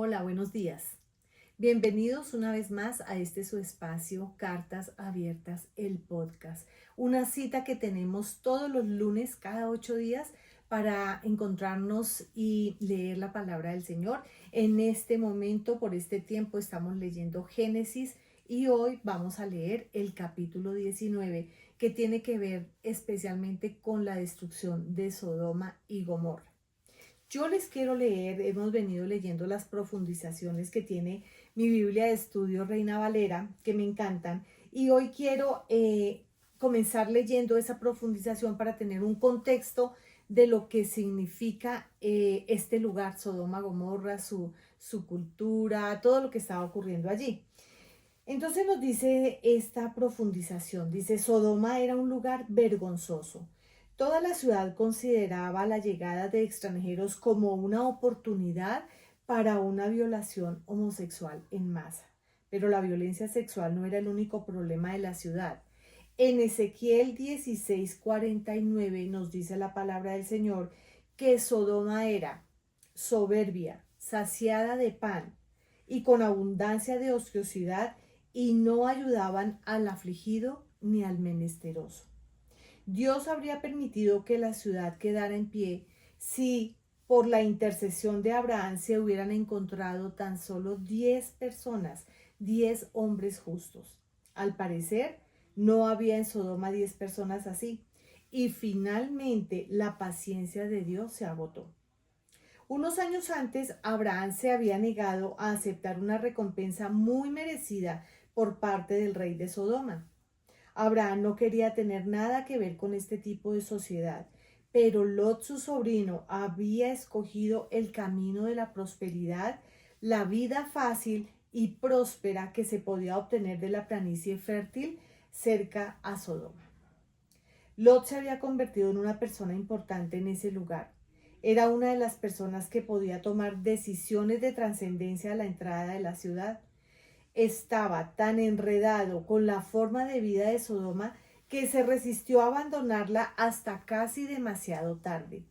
Hola, buenos días. Bienvenidos una vez más a este su espacio, Cartas Abiertas, el podcast. Una cita que tenemos todos los lunes, cada 8 días, para encontrarnos y leer la palabra del Señor. En este momento, por este tiempo, estamos leyendo Génesis y hoy vamos a leer el capítulo 19, que tiene que ver especialmente con la destrucción de Sodoma y Gomorra. Yo les quiero leer, hemos venido leyendo las profundizaciones que tiene mi Biblia de estudio Reina Valera, que me encantan, y hoy quiero comenzar leyendo esa profundización para tener un contexto de lo que significa este lugar, Sodoma, Gomorra, su cultura, todo lo que estaba ocurriendo allí. Entonces nos dice esta profundización, dice, Sodoma era un lugar vergonzoso. Toda la ciudad consideraba la llegada de extranjeros como una oportunidad para una violación homosexual en masa. Pero la violencia sexual no era el único problema de la ciudad. En Ezequiel 16:49 nos dice la palabra del Señor que Sodoma era soberbia, saciada de pan y con abundancia de ociosidad, y no ayudaban al afligido ni al menesteroso. Dios habría permitido que la ciudad quedara en pie si por la intercesión de Abraham se hubieran encontrado tan solo 10 personas, 10 hombres justos. Al parecer, no había en Sodoma 10 personas así, y finalmente la paciencia de Dios se agotó. Unos años antes, Abraham se había negado a aceptar una recompensa muy merecida por parte del rey de Sodoma. Abraham no quería tener nada que ver con este tipo de sociedad, pero Lot, su sobrino, había escogido el camino de la prosperidad, la vida fácil y próspera que se podía obtener de la planicie fértil cerca a Sodoma. Lot se había convertido en una persona importante en ese lugar. Era una de las personas que podía tomar decisiones de trascendencia a la entrada de la ciudad. Estaba tan enredado con la forma de vida de Sodoma que se resistió a abandonarla hasta casi demasiado tarde.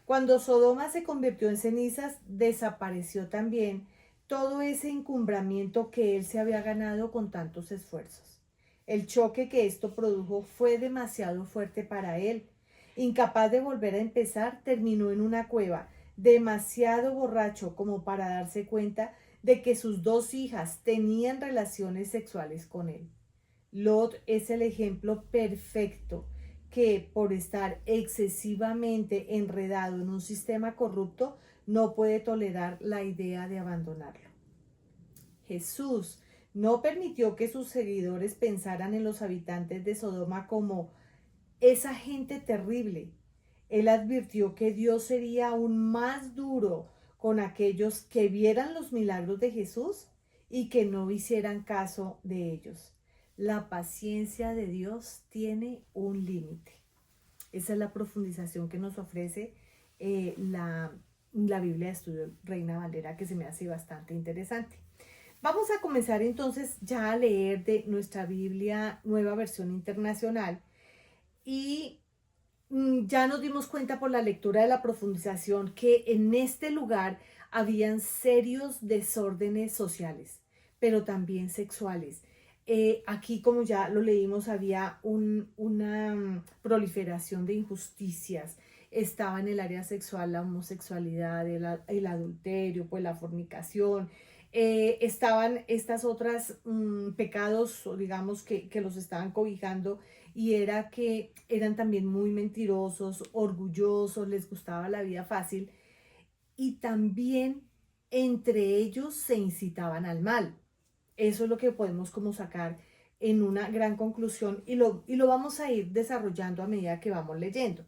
Cuando Sodoma se convirtió en cenizas, desapareció también todo ese encumbramiento que él se había ganado con tantos esfuerzos. El choque que esto produjo fue demasiado fuerte para él. Incapaz de volver a empezar, terminó en una cueva, demasiado borracho como para darse cuenta de que sus dos hijas tenían relaciones sexuales con él. Lot es el ejemplo perfecto que, por estar excesivamente enredado en un sistema corrupto, no puede tolerar la idea de abandonarlo. Jesús no permitió que sus seguidores pensaran en los habitantes de Sodoma como esa gente terrible. Él advirtió que Dios sería aún más duro con aquellos que vieran los milagros de Jesús y que no hicieran caso de ellos. La paciencia de Dios tiene un límite. Esa es la profundización que nos ofrece la Biblia de Estudio Reina Valera, que se me hace bastante interesante. Vamos a comenzar entonces ya a leer de nuestra Biblia Nueva Versión Internacional y ya nos dimos cuenta por la lectura de la profundización que en este lugar habían serios desórdenes sociales, pero también sexuales. Aquí, como ya lo leímos, había una proliferación de injusticias. Estaba en el área sexual la homosexualidad, el adulterio, pues la fornicación. Estaban estas otras pecados, digamos, que los estaban cobijando, y era que eran también muy mentirosos, orgullosos, les gustaba la vida fácil, y también entre ellos se incitaban al mal. Eso es lo que podemos como sacar en una gran conclusión, y lo vamos a ir desarrollando a medida que vamos leyendo.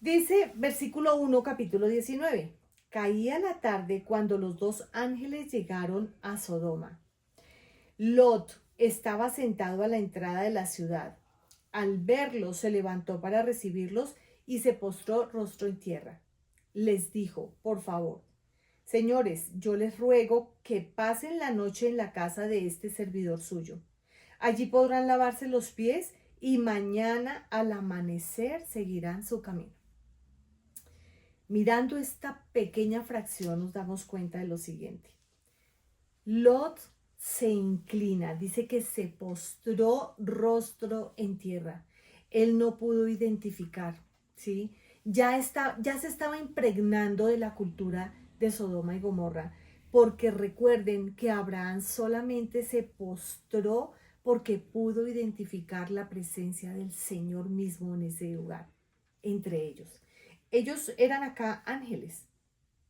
Dice versículo 1, capítulo 19. Caía la tarde cuando los dos ángeles llegaron a Sodoma. Lot estaba sentado a la entrada de la ciudad. Al verlos, se levantó para recibirlos y se postró rostro en tierra. Les dijo, por favor, señores, yo les ruego que pasen la noche en la casa de este servidor suyo. Allí podrán lavarse los pies y mañana al amanecer seguirán su camino. Mirando esta pequeña fracción nos damos cuenta de lo siguiente. Lot se inclina, dice que se postró rostro en tierra. Él no pudo identificar, ¿sí? Ya se estaba impregnando de la cultura de Sodoma y Gomorra, porque recuerden que Abraham solamente se postró porque pudo identificar la presencia del Señor mismo en ese lugar, entre ellos. Ellos eran acá ángeles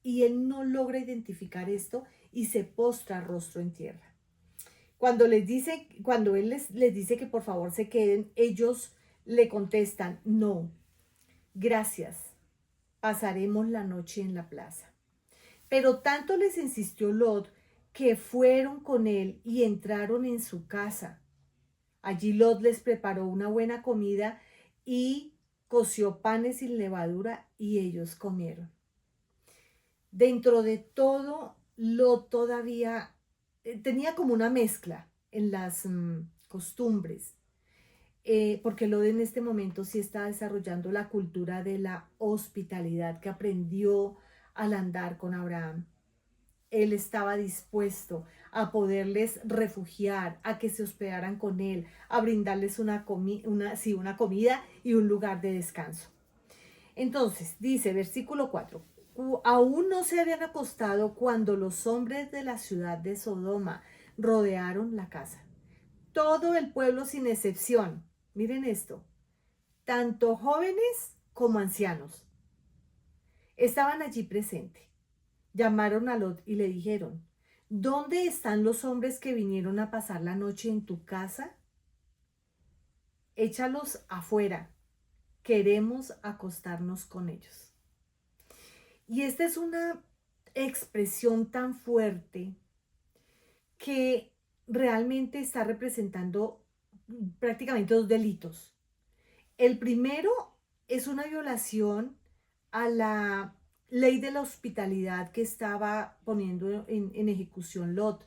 y él no logra identificar esto y se postra rostro en tierra. Cuando él les dice que por favor se queden, ellos le contestan, no, gracias, pasaremos la noche en la plaza. Pero tanto les insistió Lot que fueron con él y entraron en su casa. Allí Lot les preparó una buena comida y coció panes sin levadura y ellos comieron. Dentro de todo, Lot todavía tenía como una mezcla en las costumbres, porque Lot en este momento sí está desarrollando la cultura de la hospitalidad que aprendió al andar con Abraham. Él estaba dispuesto a poderles refugiar, a que se hospedaran con él, a brindarles una comida y un lugar de descanso. Entonces, dice versículo 4, aún no se habían acostado cuando los hombres de la ciudad de Sodoma rodearon la casa. Todo el pueblo sin excepción, miren esto, tanto jóvenes como ancianos, estaban allí presentes. Llamaron a Lot y le dijeron, ¿dónde están los hombres que vinieron a pasar la noche en tu casa? Échalos afuera, queremos acostarnos con ellos. Y esta es una expresión tan fuerte que realmente está representando prácticamente dos delitos. El primero es una violación a la ley de la hospitalidad que estaba poniendo en ejecución Lot.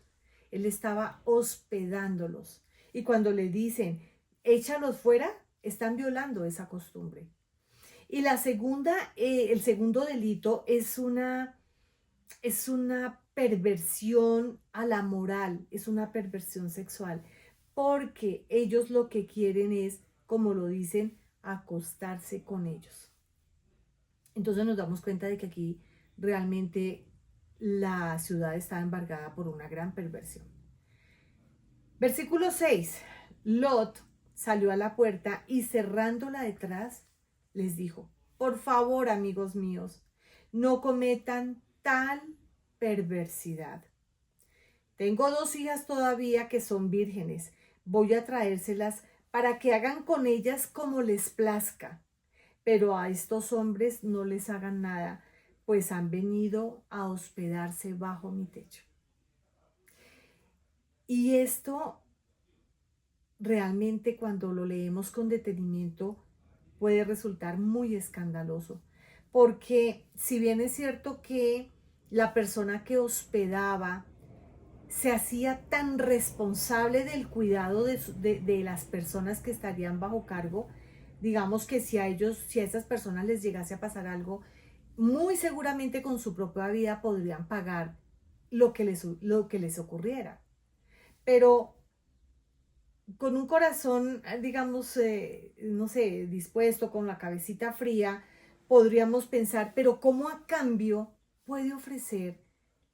Él estaba hospedándolos. Y cuando le dicen, échalos fuera, están violando esa costumbre. Y la segunda, el segundo delito es una perversión a la moral, es una perversión sexual, porque ellos lo que quieren es, como lo dicen, acostarse con ellos. Entonces nos damos cuenta de que aquí realmente la ciudad está embargada por una gran perversión. Versículo 6. Lot salió a la puerta y cerrándola detrás, les dijo, por favor, amigos míos, no cometan tal perversidad. Tengo 2 hijas todavía que son vírgenes. Voy a traérselas para que hagan con ellas como les plazca. Pero a estos hombres no les hagan nada, pues han venido a hospedarse bajo mi techo. Y esto realmente cuando lo leemos con detenimiento puede resultar muy escandaloso, porque si bien es cierto que la persona que hospedaba se hacía tan responsable del cuidado de las personas que estarían bajo cargo, digamos que si a esas personas les llegase a pasar algo, muy seguramente con su propia vida podrían pagar lo que les ocurriera. Pero con un corazón, digamos, no sé, dispuesto, con la cabecita fría, podríamos pensar, pero ¿cómo a cambio puede ofrecer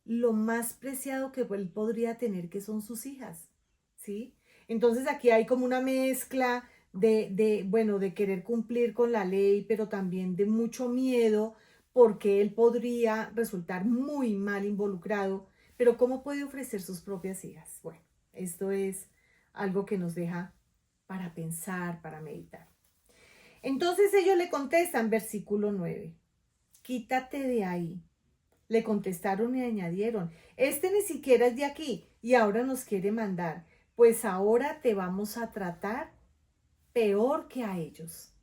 lo más preciado que él podría tener, que son sus hijas? ¿Sí? Entonces aquí hay como una mezcla bueno, de querer cumplir con la ley, pero también de mucho miedo, porque él podría resultar muy mal involucrado, pero ¿cómo puede ofrecer sus propias hijas? Bueno, esto es algo que nos deja para pensar, para meditar. Entonces ellos le contestan, versículo 9, quítate de ahí. Le contestaron y añadieron, este ni siquiera es de aquí y ahora nos quiere mandar, pues ahora te vamos a tratar peor que a ellos.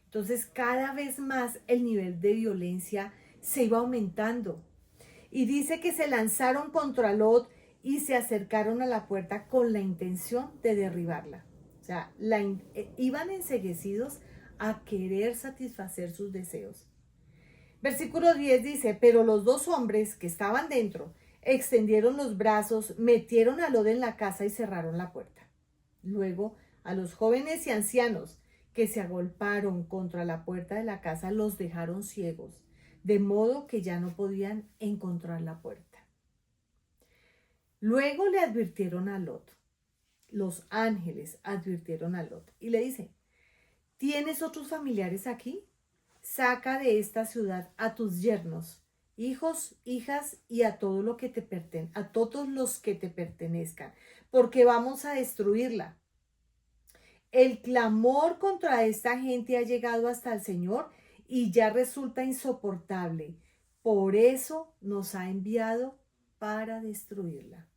Entonces cada vez más el nivel de violencia se iba aumentando. Y dice que se lanzaron contra Lot y se acercaron a la puerta con la intención de derribarla. O sea, iban enceguecidos a querer satisfacer sus deseos. Versículo 10 dice, pero los dos hombres que estaban dentro extendieron los brazos, metieron a Lot en la casa y cerraron la puerta. Luego, a los jóvenes y ancianos que se agolparon contra la puerta de la casa los dejaron ciegos, de modo que ya no podían encontrar la puerta. Luego le advirtieron a Lot, los ángeles advirtieron a Lot y le dicen, ¿tienes otros familiares aquí? Saca de esta ciudad a tus yernos, hijos, hijas y a todo lo que a todos los que te pertenezcan, porque vamos a destruirla. El clamor contra esta gente ha llegado hasta el Señor y ya resulta insoportable. Por eso nos ha enviado para destruirla.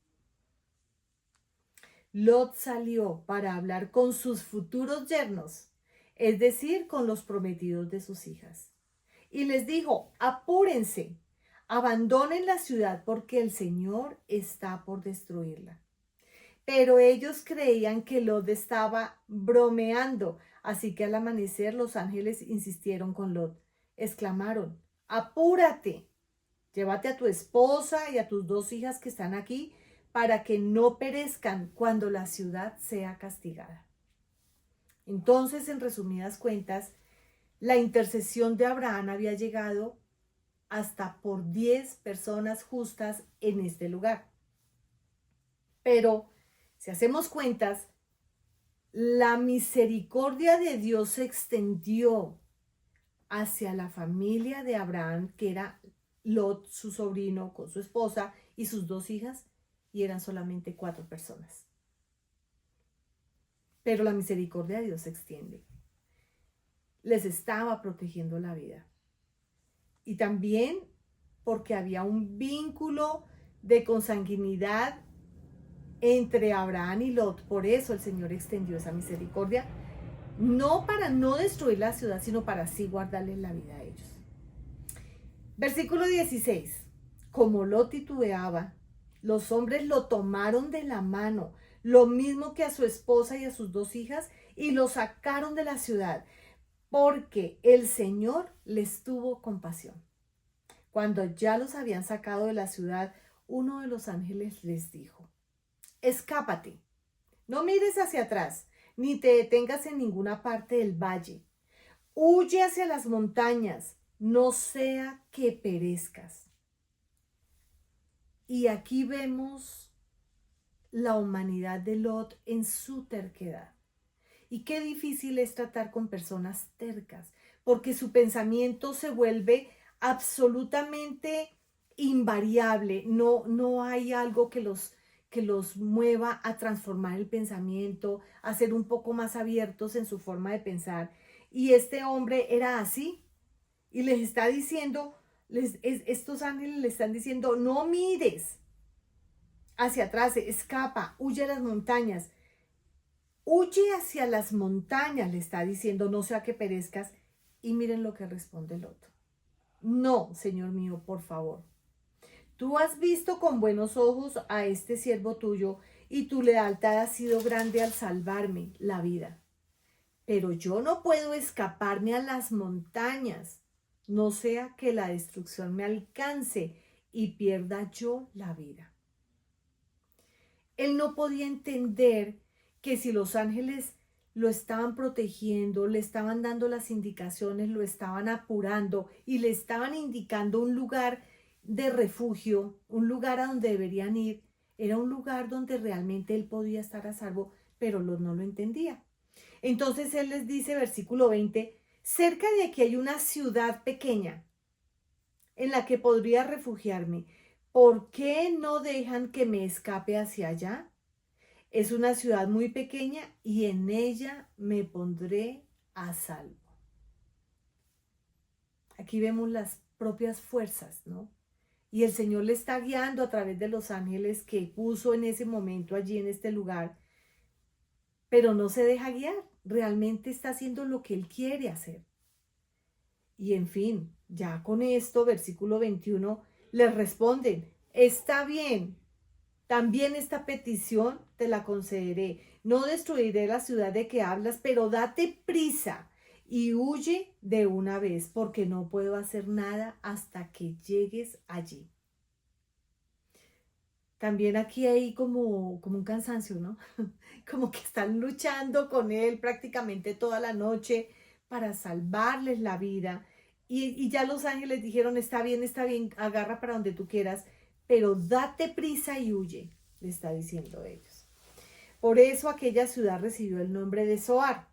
Lot salió para hablar con sus futuros yernos, es decir, con los prometidos de sus hijas. Y les dijo, apúrense, abandonen la ciudad porque el Señor está por destruirla. Pero ellos creían que Lot estaba bromeando, así que al amanecer los ángeles insistieron con Lot. Exclamaron, apúrate, llévate a tu esposa y a tus dos hijas que están aquí, para que no perezcan cuando la ciudad sea castigada. Entonces, en resumidas cuentas, la intercesión de Abraham había llegado hasta por 10 personas justas en este lugar. Pero, si hacemos cuentas, la misericordia de Dios se extendió hacia la familia de Abraham, que era Lot, su sobrino, con su esposa y sus dos hijas, y eran solamente 4 personas. Pero la misericordia de Dios se extiende. Les estaba protegiendo la vida. Y también porque había un vínculo de consanguinidad entre Abraham y Lot. Por eso el Señor extendió esa misericordia, no para no destruir la ciudad, sino para así guardarles la vida a ellos. Versículo 16. Como Lot titubeaba, los hombres lo tomaron de la mano, lo mismo que a su esposa y a sus dos hijas, y lo sacaron de la ciudad, porque el Señor les tuvo compasión. Cuando ya los habían sacado de la ciudad, uno de los ángeles les dijo, escápate, no mires hacia atrás, ni te detengas en ninguna parte del valle. Huye hacia las montañas, no sea que perezcas. Y aquí vemos la humanidad de Lot en su terquedad. Y qué difícil es tratar con personas tercas, porque su pensamiento se vuelve absolutamente invariable. No hay algo que los mueva a transformar el pensamiento, a ser un poco más abiertos en su forma de pensar. Y este hombre era así. Y les está diciendo, estos ángeles le están diciendo, no mires hacia atrás, escapa, huye a las montañas. Huye hacia las montañas, le está diciendo, no sea que perezcas. Y miren lo que responde el otro. No, Señor mío, por favor. Tú has visto con buenos ojos a este siervo tuyo y tu lealtad ha sido grande al salvarme la vida. Pero yo no puedo escaparme a las montañas, no sea que la destrucción me alcance y pierda yo la vida. Él no podía entender que si los ángeles lo estaban protegiendo, le estaban dando las indicaciones, lo estaban apurando y le estaban indicando un lugar de refugio, un lugar a donde deberían ir, era un lugar donde realmente él podía estar a salvo, pero no lo entendía. Entonces él les dice, versículo 20, cerca de aquí hay una ciudad pequeña en la que podría refugiarme. ¿Por qué no dejan que me escape hacia allá? Es una ciudad muy pequeña y en ella me pondré a salvo. Aquí vemos las propias fuerzas, ¿no? Y el Señor le está guiando a través de los ángeles que puso en ese momento allí en este lugar, pero no se deja guiar, realmente está haciendo lo que Él quiere hacer. Y en fin, ya con esto, versículo 21, les responden, está bien, también esta petición te la concederé. No destruiré la ciudad de que hablas, pero date prisa y huye de una vez, porque no puedo hacer nada hasta que llegues allí. También aquí hay como un cansancio, ¿no? Como que están luchando con él prácticamente toda la noche para salvarles la vida. Y ya los ángeles dijeron, está bien, agarra para donde tú quieras, pero date prisa y huye, le está diciendo ellos. Por eso aquella ciudad recibió el nombre de Zoar.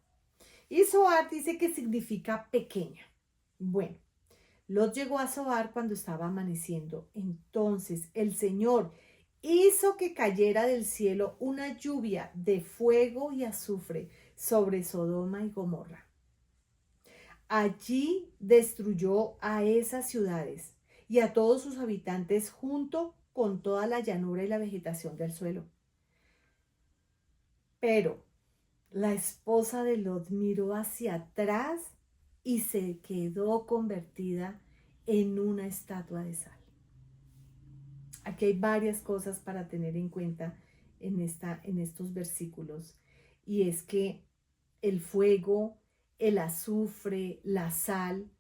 Y Zoar dice que significa pequeña. Bueno, Lot llegó a Zoar cuando estaba amaneciendo. Entonces el Señor hizo que cayera del cielo una lluvia de fuego y azufre sobre Sodoma y Gomorra. Allí destruyó a esas ciudades y a todos sus habitantes junto con toda la llanura y la vegetación del suelo. Pero la esposa de Lot miró hacia atrás y se quedó convertida en una estatua de sal. Aquí hay varias cosas para tener en cuenta en estos versículos. Y es que el fuego, el azufre, la sal,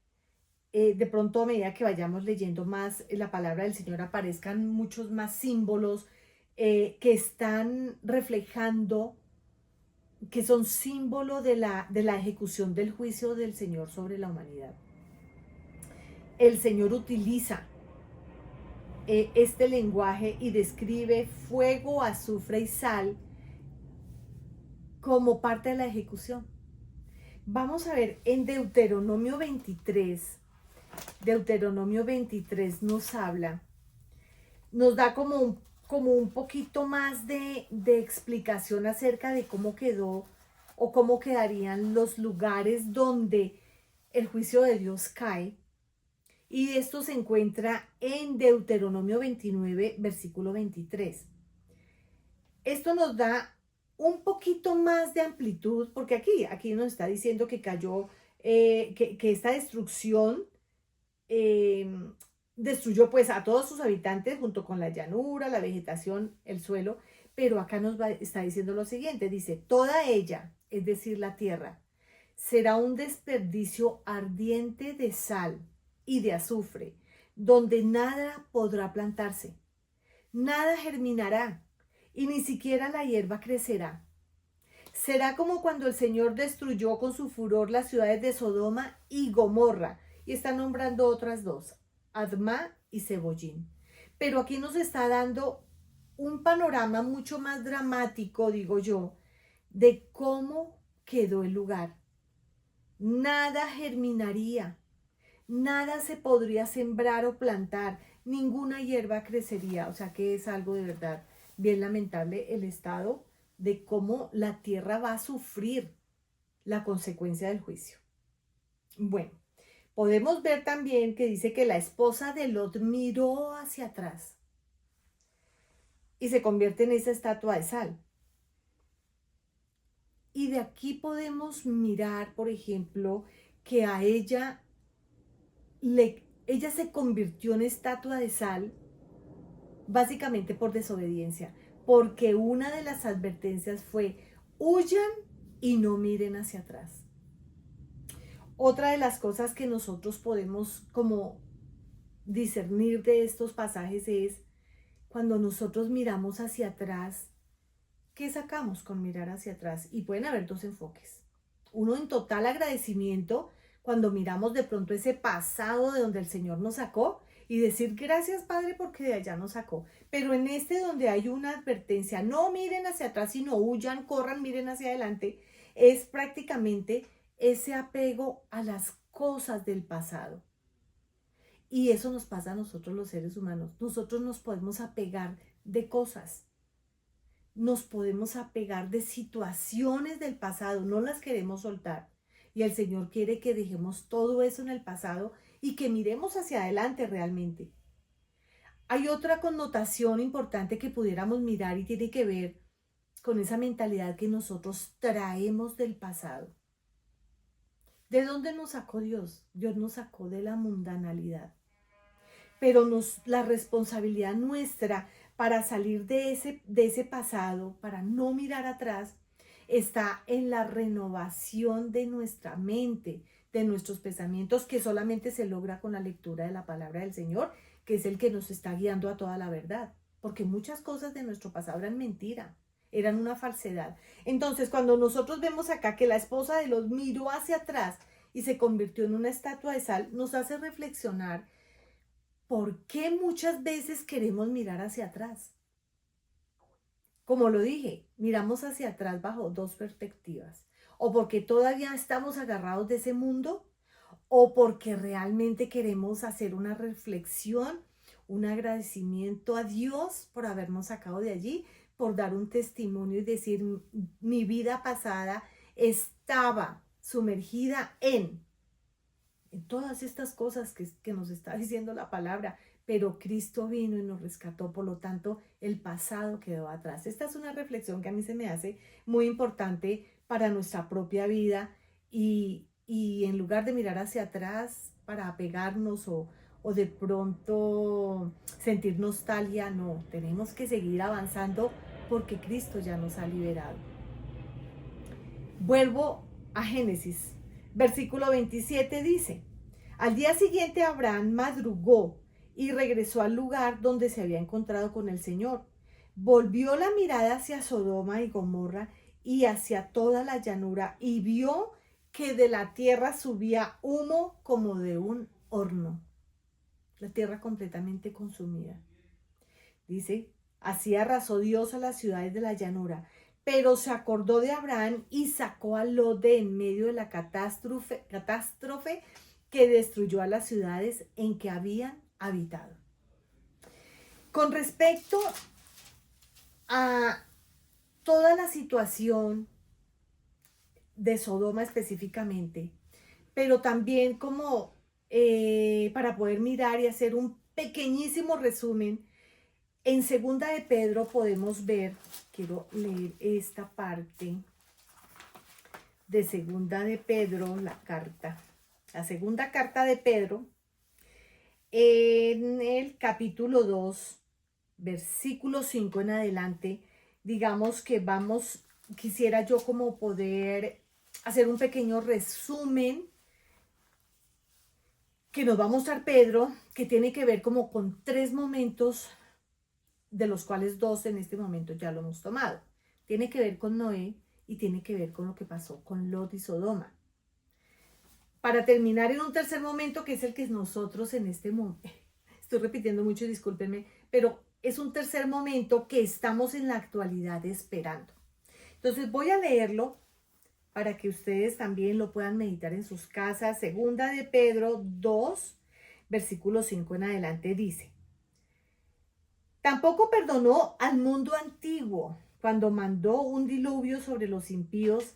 de pronto a medida que vayamos leyendo más la palabra del Señor aparezcan muchos más símbolos que están reflejando, que son símbolo de la ejecución del juicio del Señor sobre la humanidad. El Señor utiliza este lenguaje y describe fuego, azufre y sal como parte de la ejecución. Vamos a ver en Deuteronomio 23. Deuteronomio 23 nos habla, nos da como un poquito más de explicación acerca de cómo quedó o cómo quedarían los lugares donde el juicio de Dios cae. Y esto se encuentra en Deuteronomio 29, versículo 23. Esto nos da un poquito más de amplitud, porque aquí nos está diciendo que cayó, que esta destrucción destruyó pues a todos sus habitantes junto con la llanura, la vegetación, el suelo, pero acá está diciendo lo siguiente, dice, toda ella, es decir, la tierra, será un desperdicio ardiente de sal y de azufre, donde nada podrá plantarse, nada germinará, y ni siquiera la hierba crecerá. Será como cuando el Señor destruyó con su furor las ciudades de Sodoma y Gomorra, y está nombrando otras dos, Admá y Zeboyín. Pero aquí nos está dando un panorama mucho más dramático, digo yo, de cómo quedó el lugar. Nada germinaría, nada se podría sembrar o plantar, ninguna hierba crecería, o sea que es algo de verdad bien lamentable el estado de cómo la tierra va a sufrir la consecuencia del juicio. Bueno, podemos ver también que dice que la esposa de Lot miró hacia atrás y se convierte en esa estatua de sal. Y de aquí podemos mirar, por ejemplo, que a ella se convirtió en estatua de sal básicamente por desobediencia, porque una de las advertencias fue, huyan y no miren hacia atrás. Otra de las cosas que nosotros podemos como discernir de estos pasajes es cuando nosotros miramos hacia atrás, ¿qué sacamos con mirar hacia atrás? Y pueden haber dos enfoques. Uno en total agradecimiento cuando miramos de pronto ese pasado de donde el Señor nos sacó y decir gracias Padre porque de allá nos sacó. Pero en este donde hay una advertencia, no miren hacia atrás, sino huyan, corran, miren hacia adelante, es prácticamente ese apego a las cosas del pasado. Y eso nos pasa a nosotros los seres humanos. Nosotros nos podemos apegar de cosas. Nos podemos apegar de situaciones del pasado, no las queremos soltar. Y el Señor quiere que dejemos todo eso en el pasado y que miremos hacia adelante realmente. Hay otra connotación importante que pudiéramos mirar y tiene que ver con esa mentalidad que nosotros traemos del pasado. ¿De dónde nos sacó Dios? Dios nos sacó de la mundanalidad. Pero la responsabilidad nuestra para salir de ese pasado, para no mirar atrás, está en la renovación de nuestra mente, de nuestros pensamientos, que solamente se logra con la lectura de la palabra del Señor, que es el que nos está guiando a toda la verdad. Porque muchas cosas de nuestro pasado eran mentira, eran una falsedad. Entonces, cuando nosotros vemos acá que la esposa de Lot miró hacia atrás y se convirtió en una estatua de sal, nos hace reflexionar por qué muchas veces queremos mirar hacia atrás. Como lo dije, miramos hacia atrás bajo dos perspectivas. O porque todavía estamos agarrados de ese mundo, o porque realmente queremos hacer una reflexión, un agradecimiento a Dios por habernos sacado de allí, por dar un testimonio y decir, mi vida pasada estaba sumergida en todas estas cosas que nos está diciendo la palabra, pero Cristo vino y nos rescató, por lo tanto, el pasado quedó atrás. Esta es una reflexión que a mí se me hace muy importante para nuestra propia vida y en lugar de mirar hacia atrás para apegarnos o de pronto sentir nostalgia, no, tenemos que seguir avanzando porque Cristo ya nos ha liberado. Vuelvo a Génesis, versículo 27 dice, al día siguiente Abraham madrugó y regresó al lugar donde se había encontrado con el Señor. Volvió la mirada hacia Sodoma y Gomorra y hacia toda la llanura y vio que de la tierra subía humo como de un horno. La tierra completamente consumida. Dice, así arrasó Dios a las ciudades de la llanura, pero se acordó de Abraham y sacó a Lot de en medio de la catástrofe que destruyó a las ciudades en que habían habitado. Con respecto a toda la situación de Sodoma específicamente, pero también como para poder mirar y hacer un pequeñísimo resumen, en segunda de Pedro podemos ver, quiero leer esta parte de segunda de Pedro, la segunda carta de Pedro, en el capítulo 2, versículo 5 en adelante, digamos que quisiera yo como poder hacer un pequeño resumen que nos va a mostrar Pedro, que tiene que ver como con 3 momentos, de los cuales 2 en este momento ya lo hemos tomado. Tiene que ver con Noé y tiene que ver con lo que pasó con Lot y Sodoma. Para terminar en un tercer momento, que es el que nosotros en este momento, estoy repitiendo mucho, discúlpenme, pero es un tercer momento que estamos en la actualidad esperando. Entonces voy a leerlo para que ustedes también lo puedan meditar en sus casas. Segunda de Pedro 2, versículo 5 en adelante dice, tampoco perdonó al mundo antiguo cuando mandó un diluvio sobre los impíos,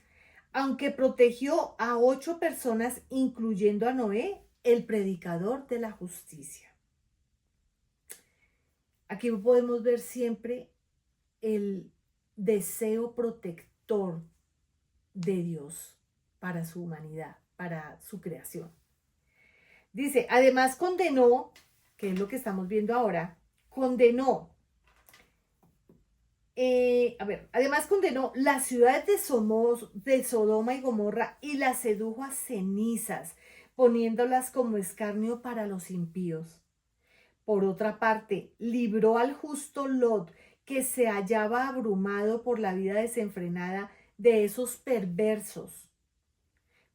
aunque protegió a 8 personas, incluyendo a Noé, el predicador de la justicia. Aquí podemos ver siempre el deseo protector de Dios para su humanidad, para su creación. Dice, además condenó, que es lo que estamos viendo ahora, además condenó las ciudades de Sodoma y Gomorra y las sedujo a cenizas, poniéndolas como escarnio para los impíos. Por otra parte, libró al justo Lot, que se hallaba abrumado por la vida desenfrenada de esos perversos.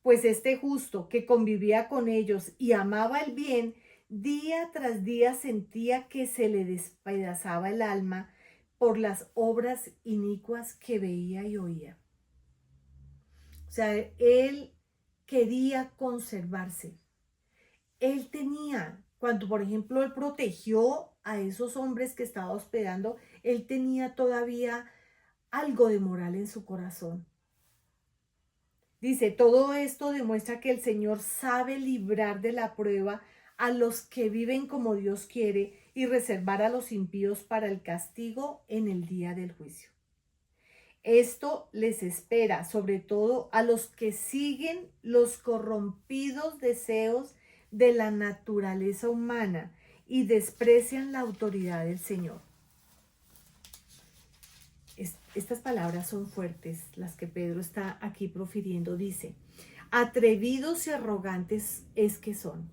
Pues este justo, que convivía con ellos y amaba el bien, día tras día sentía que se le despedazaba el alma por las obras inicuas que veía y oía. O sea, él quería conservarse. Él tenía, cuando por ejemplo él protegió a esos hombres que estaba hospedando, él tenía todavía algo de moral en su corazón. Dice, todo esto demuestra que el Señor sabe librar de la prueba a los que viven como Dios quiere y reservar a los impíos para el castigo en el día del juicio. Esto les espera, sobre todo a los que siguen los corrompidos deseos de la naturaleza humana y desprecian la autoridad del Señor. Estas palabras son fuertes, las que Pedro está aquí profiriendo. Dice, atrevidos y arrogantes es que son.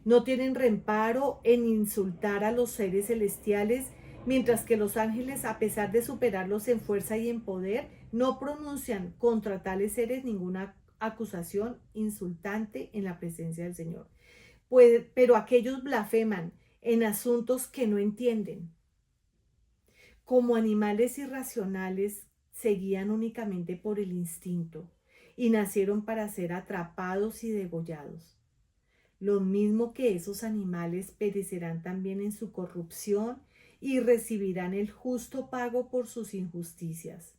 No tienen reparo en insultar a los seres celestiales, mientras que los ángeles, a pesar de superarlos en fuerza y en poder, no pronuncian contra tales seres ninguna acusación insultante en la presencia del Señor. Pero aquellos blasfeman en asuntos que no entienden. Como animales irracionales, se guían únicamente por el instinto y nacieron para ser atrapados y degollados. Lo mismo que esos animales perecerán también en su corrupción y recibirán el justo pago por sus injusticias.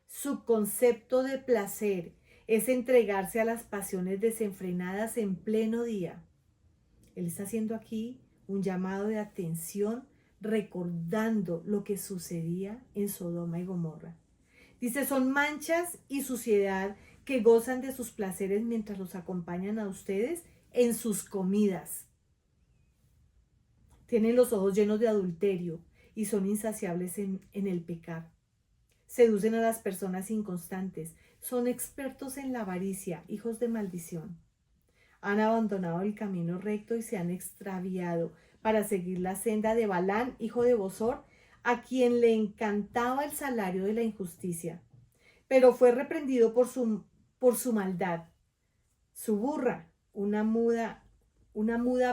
Su concepto de placer es entregarse a las pasiones desenfrenadas en pleno día. Él está haciendo aquí un llamado de atención, recordando lo que sucedía en Sodoma y Gomorra. Dice, son manchas y suciedad que gozan de sus placeres mientras los acompañan a ustedes en sus comidas. Tienen los ojos llenos de adulterio y son insaciables en el pecar. Seducen a las personas inconstantes. Son expertos en la avaricia, hijos de maldición. Han abandonado el camino recto y se han extraviado para seguir la senda de Balán, hijo de Bosor, a quien le encantaba el salario de la injusticia. Pero fue reprendido por su maldad. Su burra, una muda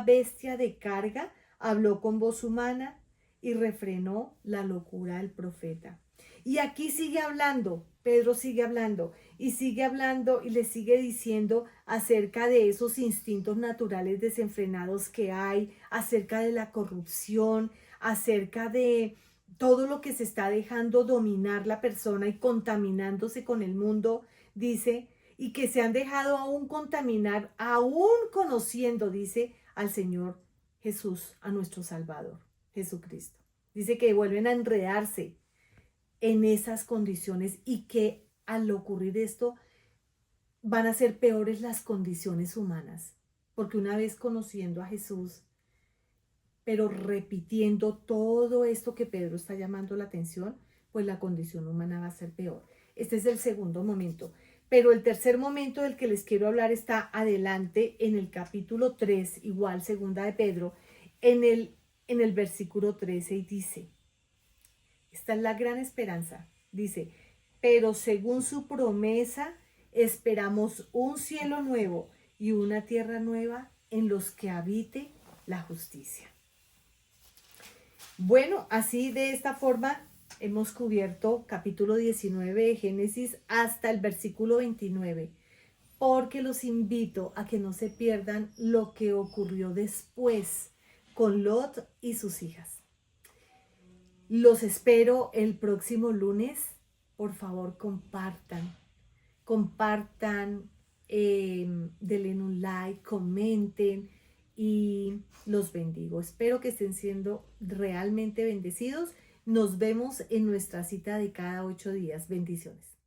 bestia de carga, habló con voz humana y refrenó la locura del profeta. Y aquí sigue hablando, Pedro sigue hablando y le sigue diciendo acerca de esos instintos naturales desenfrenados que hay, acerca de la corrupción, acerca de todo lo que se está dejando dominar la persona y contaminándose con el mundo, dice, y que se han dejado aún contaminar, aún conociendo, dice, al Señor Jesús, a nuestro Salvador, Jesucristo. Dice que vuelven a enredarse en esas condiciones y que al ocurrir esto van a ser peores las condiciones humanas, porque una vez conociendo a Jesús, pero repitiendo todo esto que Pedro está llamando la atención, pues la condición humana va a ser peor. Este es el segundo momento. Pero el tercer momento del que les quiero hablar está adelante en el capítulo 3, igual segunda de Pedro, en el versículo 13 y dice, esta es la gran esperanza, dice, pero según su promesa esperamos un cielo nuevo y una tierra nueva en los que habite la justicia. Bueno, así de esta forma hemos cubierto capítulo 19 de Génesis hasta el versículo 29, porque los invito a que no se pierdan lo que ocurrió después con Lot y sus hijas. Los espero el próximo lunes. Por favor, compartan, denle un like, comenten y los bendigo. Espero que estén siendo realmente bendecidos. Nos vemos en nuestra cita de cada 8 días. Bendiciones.